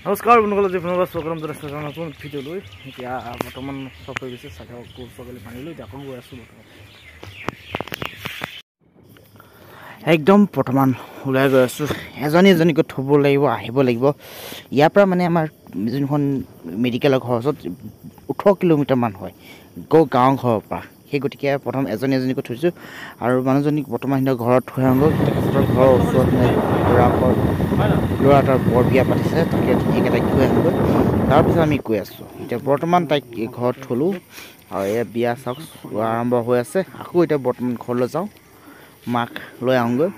নমস্কাৰ বন্ধুসকল, পুনৰ স্বাগতম জনাইছোঁ নতুন ভিডিঅ' লৈ। এতিয়া বৰ্তমান চব হৈ গৈছে চাগে ছাগলী পানী লৈ আকৌ গৈ আছোঁ বৰ্তমান একদম বৰ্তমান ওলাই গৈ আছোঁ। এজনীকৈ থ'ব লাগিব, আহিব লাগিব। ইয়াৰ পৰা মানে আমাৰ যোনখন মেডিকেলৰ ঘৰৰ ওচৰত 18 কিলোমিটাৰমান হয় গাঁৱৰ ঘৰৰ পৰা। সেই গতিকে প্ৰথম এজনীকৈ থৈছোঁ আৰু মানুহজনীক বৰ্তমান সিহঁতৰ ঘৰত থৈ আহোঁ। তেখেতৰ ঘৰৰ ওচৰত ল'ৰা এটাৰ বৰ বিয়া পাতিছে, তাকে ধুনীয়াকৈ তাইক থৈ আহোঁগৈ। তাৰপিছত আমি গৈ আছোঁ। এতিয়া বৰ্তমান তাইক ঘৰত থ'লোঁ আৰু এয়া বিয়া চাওক আৰম্ভ হৈ আছে। আকৌ এতিয়া বৰ্তমান ঘৰলৈ যাওঁ, মাক লৈ আহোঁগৈ।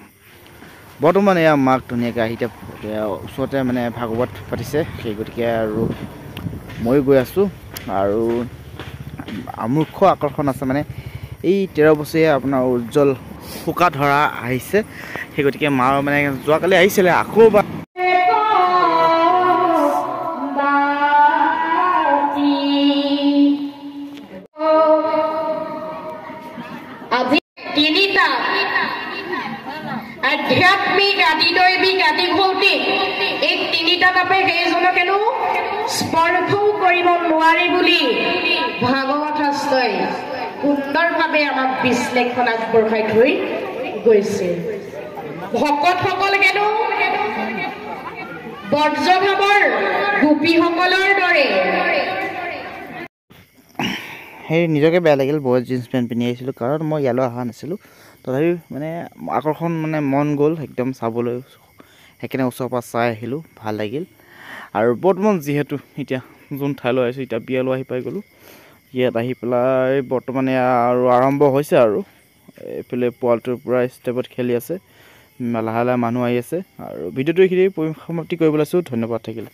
বৰ্তমান এয়া মাক ধুনীয়াকৈ আহি এতিয়া ওচৰতে মানে ভাগৱত পাতিছে, সেই গতিকে আৰু ময়ো গৈ আছোঁ। আৰু মুখ্য আকৰ্ষণ আছে মানে এই 13 বছৰীয়া আপোনাৰ উজ্জ্বল ফুকা ধৰা আহিছে। সেই গতিকে মা মানে যোৱাকালি আহিছিলে, আকৌ আধ্যাত্মিক আদি দৈবিক আদি ভৌতিক এই তিনিটা তাপে সেইজনক হেনো স্পৰ্শও কৰিব নোৱাৰি বুলি ভাগৱত শাস্ত্ৰই সুন্দৰভাৱে আমাক বিশ্লেষণ আগবঢ়াই থৈ গৈছে। ভকতসকল হেনো বজ্ৰভাৱৰ গোপীসকলৰ দৰে। সেই নিজকে বেয়া লাগিল, বয়স জিন্স পেণ্ট পিন্ধি আহিছিলোঁ কাৰণ মই ইয়ালৈ অহা নাছিলোঁ। তথাপি মানে আকৰ্ষণ মানে মন গ'ল একদম চাবলৈ, সেইকাৰণে ওচৰৰ পৰা চাই আহিলোঁ, ভাল লাগিল। আৰু বৰ্তমান যিহেতু এতিয়া যোন ঠাইলৈ আহিছোঁ, এতিয়া বিয়ালৈ আহি পাই গ'লোঁ। ইয়াত আহি পেলাই বৰ্তমান আৰু আৰম্ভ হৈছে আৰু এইফালে পোৱালিটোৰ পূৰা ষ্টেপত খেলি আছে, লাহে লাহে মানুহ আহি আছে। আৰু ভিডিঅ'টো এইখিনি সমাপ্তি কৰিব লৈছোঁ। ধন্যবাদ থাকিল।